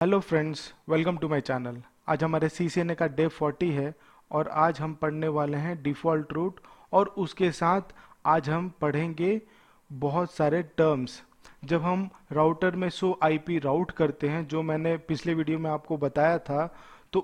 Hello friends, welcome to my channel. आज हमारे CCNA का डे 40 है और आज हम पढ़ने वाले हैं डिफ़ॉल्ट रूट और उसके साथ आज हम पढ़ेंगे बहुत सारे टर्म्स। जब हम राउटर में सो आईपी राउट करते हैं, जो मैंने पिछले वीडियो में आपको बताया था, तो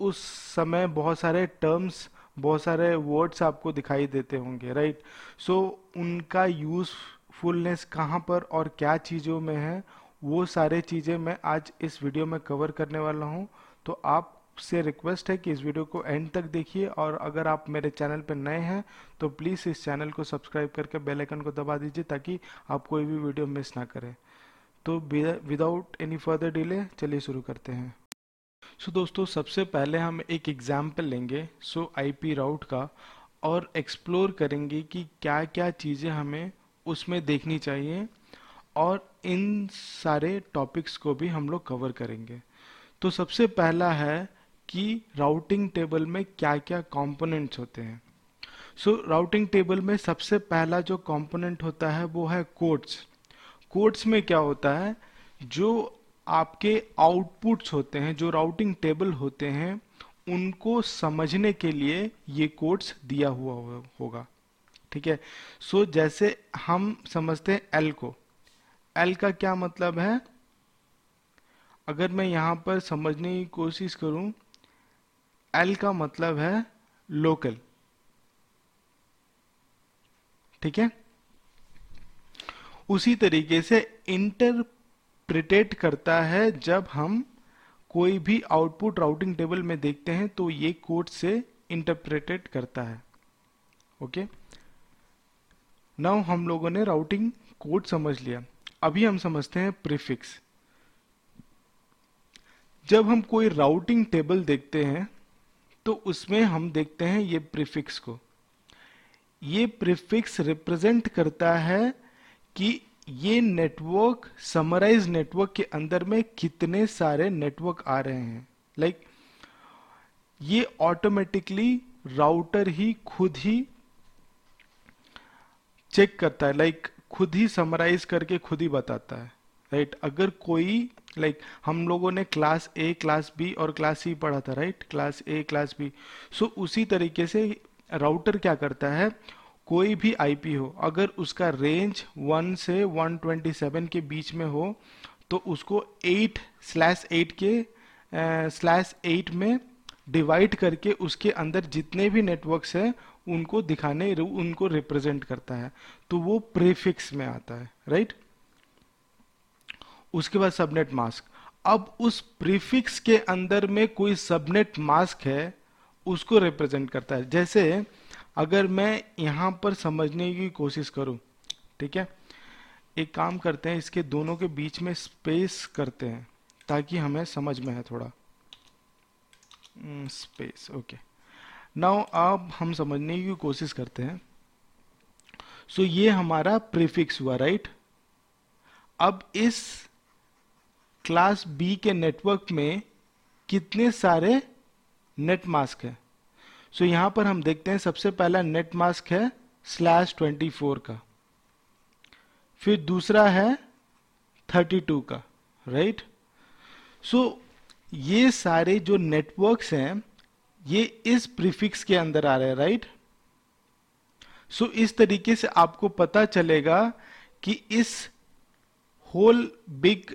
उस समय बहुत सारे टर्म्स, बहुत सारे वर्ड्स आपको दिखाई देते होंगे, राइट। सो उनका यूज़फुलनेस कहाँ पर और क्या चीज़ों में है, वो सारे चीज़ें मैं आज इस वीडियो में कवर करने वाला हूँ। तो आपसे रिक्वेस्ट है कि इस वीडियो को एंड तक देखिए, और अगर आप मेरे चैनल पर नए हैं तो प्लीज़ इस चैनल को सब्सक्राइब करके बेल आइकन को दबा दीजिए ताकि आप कोई भी वीडियो मिस ना करें। तो विदाउट एनी फर्दर डिले चलिए शुरू करते हैं। दोस्तों, सबसे पहले हम एक एग्जाम्पल लेंगे आईपी राउट का और एक्सप्लोर करेंगे कि क्या क्या चीज़ें हमें उसमें देखनी चाहिए, और इन सारे टॉपिक्स को भी हम लोग कवर करेंगे। तो सबसे पहला है कि राउटिंग टेबल में क्या क्या कंपोनेंट्स होते हैं। राउटिंग टेबल में सबसे पहला जो कंपोनेंट होता है वो है कोड्स। कोड्स में क्या होता है, जो आपके आउटपुट्स होते हैं, जो राउटिंग टेबल होते हैं, उनको समझने के लिए ये कोड्स दिया हुआ होगा। ठीक है। जैसे हम समझते हैं एल को। एल का क्या मतलब है, अगर मैं यहां पर समझने की कोशिश करूं, एल का मतलब है लोकल। ठीक है। उसी तरीके से इंटरप्रिटेट करता है, जब हम कोई भी आउटपुट राउटिंग टेबल में देखते हैं तो ये कोड से इंटरप्रेटेट करता है। ओके। नाउ हम लोगों ने राउटिंग कोड समझ लिया। अभी हम समझते हैं प्रीफिक्स। जब हम कोई राउटिंग टेबल देखते हैं तो उसमें हम देखते हैं ये प्रीफिक्स को। ये प्रीफिक्स रिप्रेजेंट करता है कि ये नेटवर्क, समराइज नेटवर्क के अंदर में कितने सारे नेटवर्क आ रहे हैं। ये ऑटोमेटिकली राउटर ही खुद ही चेक करता है, खुद ही समराइज करके खुद ही बताता है, राइट। अगर कोई हम लोगों ने क्लास ए, क्लास बी और क्लास सी पढ़ा था, right. Class A, class B. उसी तरीके से राउटर क्या करता है, कोई भी आईपी हो, अगर उसका रेंज 1 से 127 के बीच में हो तो उसको 8/8 के /8 में डिवाइड करके उसके अंदर जितने भी नेटवर्क्स हैं उनको दिखाने, उनको रिप्रेजेंट करता है। तो वो प्रीफिक्स में आता है, राइट। उसके बाद सबनेट मास्क। अब उस प्रीफिक्स के अंदर में कोई सबनेट मास्क है, उसको रिप्रेजेंट करता है। जैसे अगर मैं यहां पर समझने की कोशिश करूं, ठीक है, एक काम करते हैं, इसके दोनों के बीच में स्पेस करते हैं ताकि हमें समझ में है थोड़ा। Space, okay. नाउ अब हम समझने की कोशिश करते हैं। ये हमारा प्रीफिक्स हुआ, राइट। अब इस क्लास बी के नेटवर्क में कितने सारे नेट मास्क है। यहां पर हम देखते हैं, सबसे पहला नेट मास्क है /24 का, फिर दूसरा है 32 का, राइट। ये सारे जो नेटवर्क्स हैं ये इस प्रीफिक्स के अंदर आ रहे हैं, राइट। इस तरीके से आपको पता चलेगा कि इस होल बिग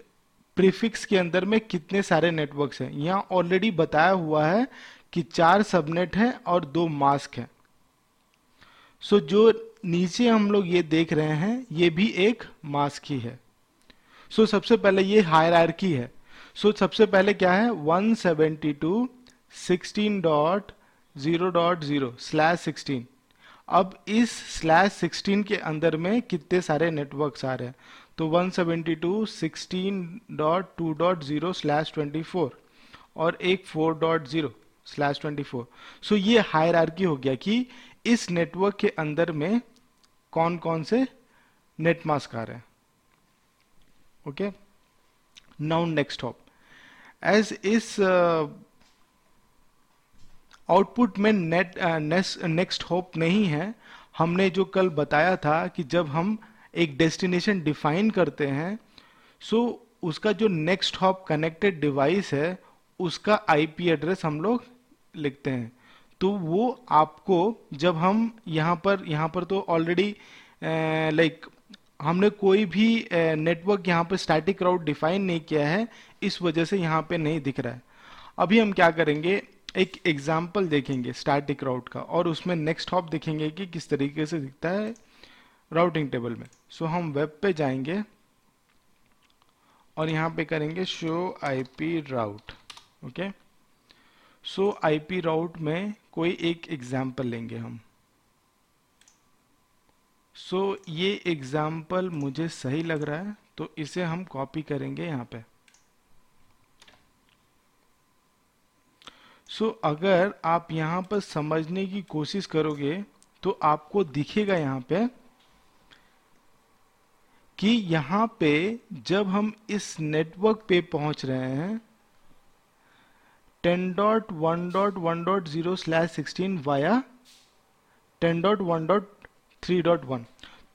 प्रीफिक्स के अंदर में कितने सारे नेटवर्क्स हैं। यहां ऑलरेडी बताया हुआ है कि 4 सबनेट हैं और 2 मास्क हैं। जो नीचे हम लोग ये देख रहे हैं ये भी एक मास्क ही है। सबसे पहले ये हायरार्की है। सबसे पहले क्या है, 172.16.0.0/16। अब इस /16 के अंदर में कितने सारे नेटवर्क्स आ रहे हैं, तो 172.16.2.0/24 और एक 4.0/24। ये हायरार्की हो गया कि इस नेटवर्क के अंदर में कौन कौन से नेट मास्क आ रहे हैं। Okay. Now next hop. As इस आउटपुट में नेक्स्ट हॉप नहीं है, हमने जो कल बताया था कि जब हम एक डेस्टिनेशन डिफाइन करते हैं, उसका जो नेक्स्ट हॉप कनेक्टेड डिवाइस है उसका आईपी एड्रेस हम लोग लिखते हैं। तो वो आपको जब हम यहाँ पर तो ऑलरेडी लाइक हमने कोई भी नेटवर्क यहाँ पर स्टैटिक राउट डिफाइन नहीं किया है, इस वजह से यहाँ पे नहीं दिख रहा है। अभी हम क्या करेंगे, एक एग्जाम्पल देखेंगे स्टैटिक राउट का और उसमें नेक्स्ट हॉप देखेंगे कि किस तरीके से दिखता है राउटिंग टेबल में। सो हम वेब पे जाएंगे और यहाँ पे करेंगे शो आईपी राउट। ओके, सो आईपी राउट में कोई एक एग्जाम्पल लेंगे हम। सो ये एग्जाम्पल मुझे सही लग रहा है तो इसे हम कॉपी करेंगे यहाँ पे। अगर आप यहाँ पर समझने की कोशिश करोगे तो आपको दिखेगा यहाँ पे कि यहाँ पे जब हम इस नेटवर्क पे पहुंच रहे हैं 10.1.1.0/16 वाया 10.1.3.1,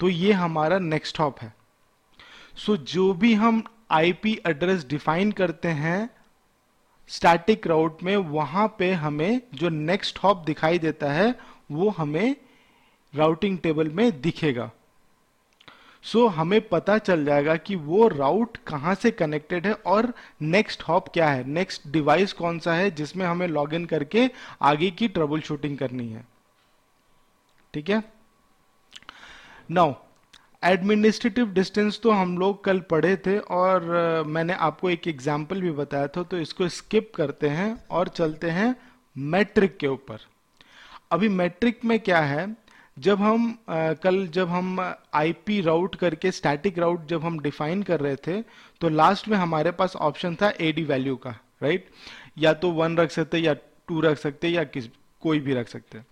तो ये हमारा नेक्स्ट हॉप है। जो भी हम आईपी एड्रेस डिफाइन करते हैं स्टैटिक राउट में, वहां पे हमें जो नेक्स्ट हॉप दिखाई देता है वो हमें राउटिंग टेबल में दिखेगा। हमें पता चल जाएगा कि वो राउट कहां से कनेक्टेड है और नेक्स्ट हॉप क्या है, नेक्स्ट डिवाइस कौन सा है जिसमें हमें लॉगिन करके आगे की ट्रबल शूटिंग करनी है। ठीक है, नाउ एडमिनिस्ट्रेटिव डिस्टेंस तो हम लोग कल पढ़े थे और मैंने आपको एक एग्जाम्पल भी बताया था, तो इसको स्किप करते हैं और चलते हैं मैट्रिक के ऊपर। अभी मैट्रिक में क्या है, कल जब हम आईपी राउट करके स्टैटिक राउट जब हम डिफाइन कर रहे थे तो लास्ट में हमारे पास ऑप्शन था एडी वैल्यू का, राइट? या तो 1 रख सकते या 2 रख सकते या कोई भी रख सकते।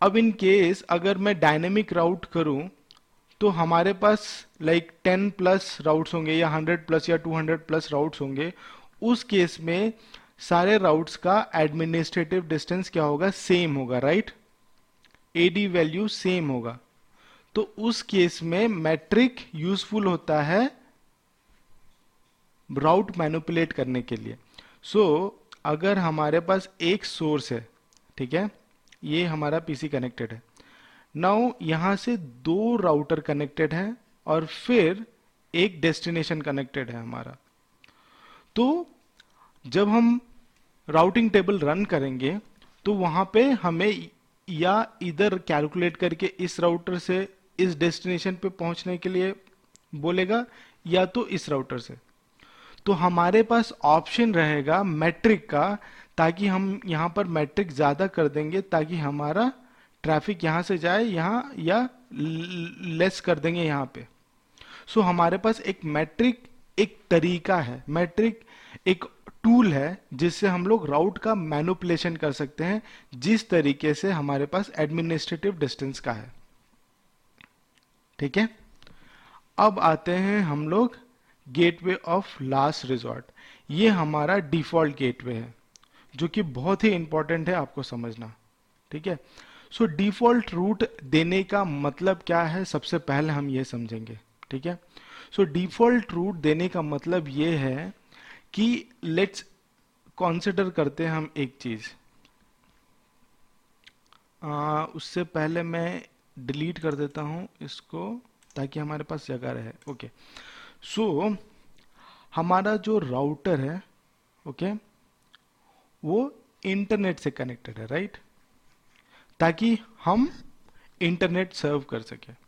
अब इन केस अगर मैं डायनेमिक राउट करूं तो हमारे पास लाइक 10 प्लस राउट्स होंगे या 100 प्लस या 200 प्लस राउट्स होंगे। उस केस में सारे राउट्स का एडमिनिस्ट्रेटिव डिस्टेंस क्या होगा, सेम होगा, राइट? एडी वैल्यू सेम होगा। तो उस केस में मैट्रिक यूजफुल होता है राउट मैनिपुलेट करने के लिए। अगर हमारे पास एक सोर्स है, ठीक है, ये हमारा पीसी कनेक्टेड है, नाउ यहां से 2 राउटर कनेक्टेड है और फिर एक डेस्टिनेशन कनेक्टेड है हमारा। तो जब हम राउटिंग टेबल रन करेंगे तो वहां पे हमें या इधर कैलकुलेट करके इस राउटर से इस डेस्टिनेशन पे पहुंचने के लिए बोलेगा या तो इस राउटर से। तो हमारे पास ऑप्शन रहेगा मैट्रिक का, ताकि हम यहां पर मैट्रिक ज्यादा कर देंगे ताकि हमारा ट्रैफिक यहां से जाए यहां, या लेस कर देंगे यहां पे। हमारे पास एक मैट्रिक एक तरीका है, मैट्रिक एक टूल है जिससे हम लोग राउट का मैनिपुलेशन कर सकते हैं, जिस तरीके से हमारे पास एडमिनिस्ट्रेटिव डिस्टेंस का है। ठीक है, अब आते हैं हम लोग गेटवे ऑफ लास्ट रिजॉर्ट। ये हमारा डिफॉल्ट गेटवे है जो कि बहुत ही इंपॉर्टेंट है आपको समझना। ठीक है, डिफॉल्ट रूट देने का मतलब क्या है, सबसे पहले हम ये समझेंगे। ठीक है, डिफॉल्ट रूट देने का मतलब ये है कि लेट्स कंसिडर करते हैं हम एक चीज। उससे पहले मैं डिलीट कर देता हूं इसको ताकि हमारे पास जगह रहे। ओके, हमारा जो राउटर है, ओके, वो इंटरनेट से कनेक्टेड है, राइट? ताकि हम इंटरनेट सर्व कर सके।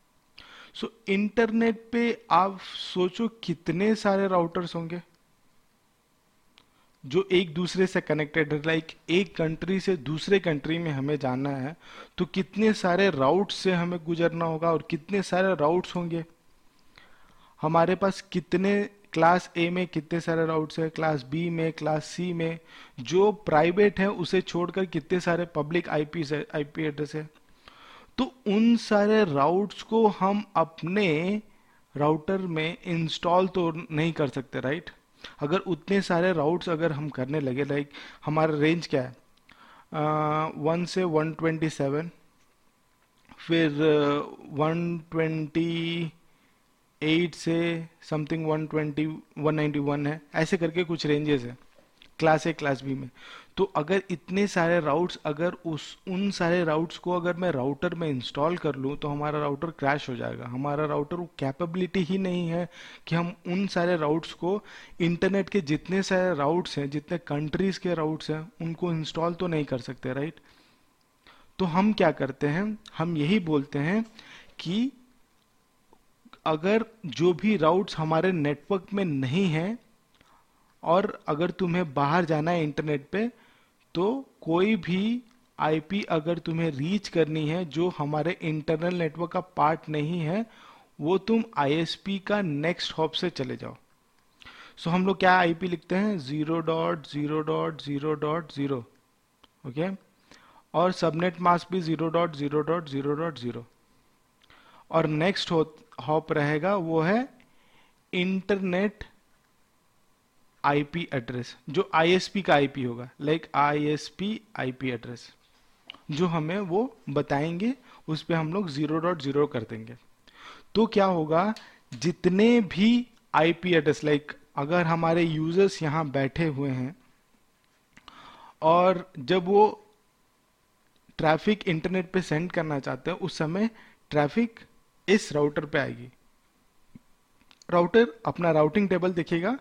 इंटरनेट पे आप सोचो कितने सारे राउटर्स होंगे जो एक दूसरे से कनेक्टेड है। लाइक एक कंट्री से दूसरे कंट्री में हमें जाना है तो कितने सारे राउट्स से हमें गुजरना होगा और कितने सारे राउट्स होंगे हमारे पास। कितने क्लास ए में कितने सारे राउट्स है, क्लास बी में, क्लास सी में, जो प्राइवेट है उसे छोड़कर कितने सारे पब्लिक आईपी एड्रेस है। तो उन सारे राउट्स को हम अपने राउटर में इंस्टॉल तो नहीं कर सकते, राइट? अगर उतने सारे राउट्स अगर हम करने लगे, लाइक हमारा रेंज क्या है, 1 से 127, फिर 120, 8 से समथिंग 120 191 है, ऐसे करके कुछ रेंजेस है क्लास ए क्लास बी में। तो अगर इतने सारे राउट्स, अगर उन सारे राउट्स को अगर मैं राउटर में इंस्टॉल कर लूँ तो हमारा राउटर क्रैश हो जाएगा। हमारा राउटर वो कैपेबिलिटी ही नहीं है कि हम उन सारे राउट्स को, इंटरनेट के जितने सारे राउट्स हैं, जितने कंट्रीज के राउट्स हैं, उनको इंस्टॉल तो नहीं कर सकते, राइट। तो हम क्या करते हैं, हम यही बोलते हैं कि अगर जो भी राउट्स हमारे नेटवर्क में नहीं है और अगर तुम्हें बाहर जाना है इंटरनेट पे, तो कोई भी आईपी अगर तुम्हें रीच करनी है जो हमारे इंटरनल नेटवर्क का पार्ट नहीं है, वो तुम आईएसपी का नेक्स्ट हॉप से चले जाओ। सो हम लोग क्या आईपी लिखते हैं, 0.0.0.0, ओके। और सबनेट मास्क भी 0.0.0.0, और नेक्स्ट हॉप रहेगा वो है इंटरनेट आईपी एड्रेस, जो आईएसपी का आईपी होगा, लाइक आईएसपी आईपी एड्रेस जो हमें वो बताएंगे, उस पे हम लोग 0.0 कर देंगे। तो क्या होगा, जितने भी आईपी एड्रेस, लाइक अगर हमारे यूजर्स यहाँ बैठे हुए हैं और जब वो ट्रैफिक इंटरनेट पे सेंड करना चाहते हैं, उस समय ट्रैफिक इस राउटर पे आएगी। राउटर अपना राउटिंग टेबल देखेगा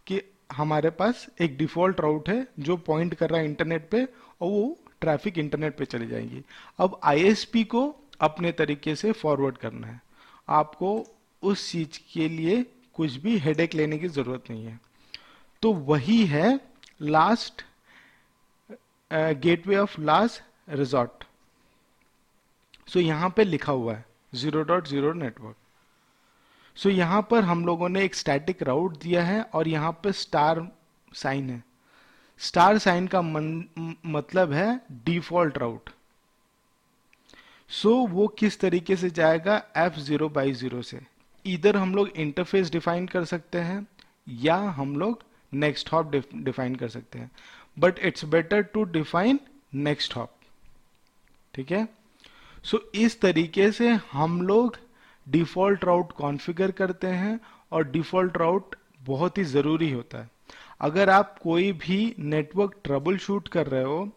कि हमारे पास एक डिफॉल्ट राउट है जो पॉइंट कर रहा है इंटरनेट पे, और वो ट्रैफिक इंटरनेट पे चली जाएंगी। अब आईएसपी को अपने तरीके से फॉरवर्ड करना है, आपको उस चीज के लिए कुछ भी हेडेक लेने की जरूरत नहीं है। तो वही है last gateway of last resort. So यहां पे लिखा हुआ है 0.0 नेटवर्क। सो यहां पर हम लोगों ने एक स्टैटिक राउट दिया है और यहां पे स्टार साइन है। स्टार साइन का मतलब है डिफॉल्ट राउट। सो वो किस तरीके से जाएगा, F0/0 से। इधर हम लोग इंटरफेस डिफाइन कर सकते हैं या हम लोग नेक्स्ट हॉप डिफाइन कर सकते हैं, but it's better to define next hop, ठीक है। सो इस तरीके से हम लोग डिफॉल्ट राउट कॉन्फ़िगर करते हैं, और डिफॉल्ट राउट बहुत ही ज़रूरी होता है। अगर आप कोई भी नेटवर्क ट्रबल शूट कर रहे हो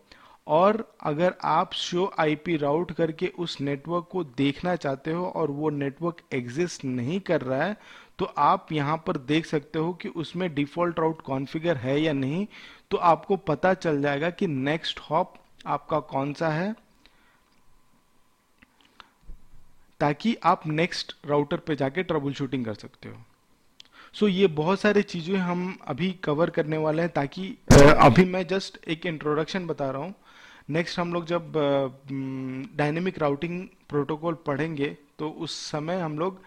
और अगर आप शो आईपी राउट करके उस नेटवर्क को देखना चाहते हो और वो नेटवर्क एग्जिस्ट नहीं कर रहा है, तो आप यहाँ पर देख सकते हो कि उसमें डिफॉल्ट राउट कॉन्फ़िगर है या नहीं। तो आपको पता चल जाएगा कि नेक्स्ट हॉप आपका कौन सा है, ताकि आप नेक्स्ट राउटर पे जाके ट्रबल शूटिंग कर सकते हो। सो ये बहुत सारी चीज़ें हम अभी कवर करने वाले हैं, ताकि अभी मैं जस्ट एक इंट्रोडक्शन बता रहा हूँ। नेक्स्ट हम लोग जब डायनेमिक राउटिंग प्रोटोकॉल पढ़ेंगे तो उस समय हम लोग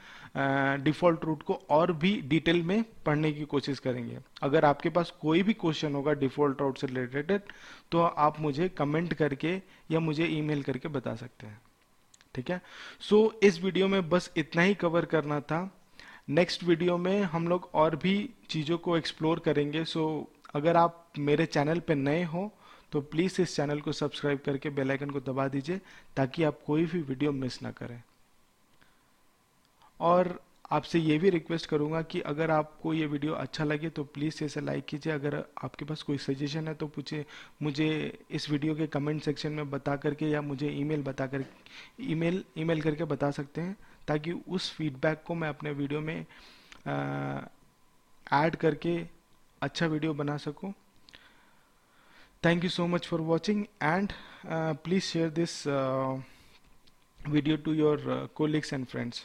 डिफ़ॉल्ट रूट को और भी डिटेल में पढ़ने की कोशिश करेंगे। अगर आपके पास कोई भी क्वेश्चन होगा डिफ़ॉल्ट राउट से रिलेटेड, तो आप मुझे कमेंट करके या मुझे ईमेल करके बता सकते हैं, ठीक है। सो इस वीडियो में बस इतना ही कवर करना था। नेक्स्ट वीडियो में हम लोग और भी चीज़ों को एक्सप्लोर करेंगे। सो अगर आप मेरे चैनल पे नए हो तो प्लीज़ इस चैनल को सब्सक्राइब करके बेल आइकन को दबा दीजिए, ताकि आप कोई भी वीडियो मिस ना करें। और आपसे ये भी रिक्वेस्ट करूंगा कि अगर आपको ये वीडियो अच्छा लगे तो प्लीज़ इसे लाइक कीजिए। अगर आपके पास कोई सजेशन है तो पूछे मुझे इस वीडियो के कमेंट सेक्शन में बता करके, या मुझे ईमेल करके बता सकते हैं, ताकि उस फीडबैक को मैं अपने वीडियो में ऐड करके अच्छा वीडियो बना सकूं। Thank you so much for watching, and please share this video to your colleagues and friends.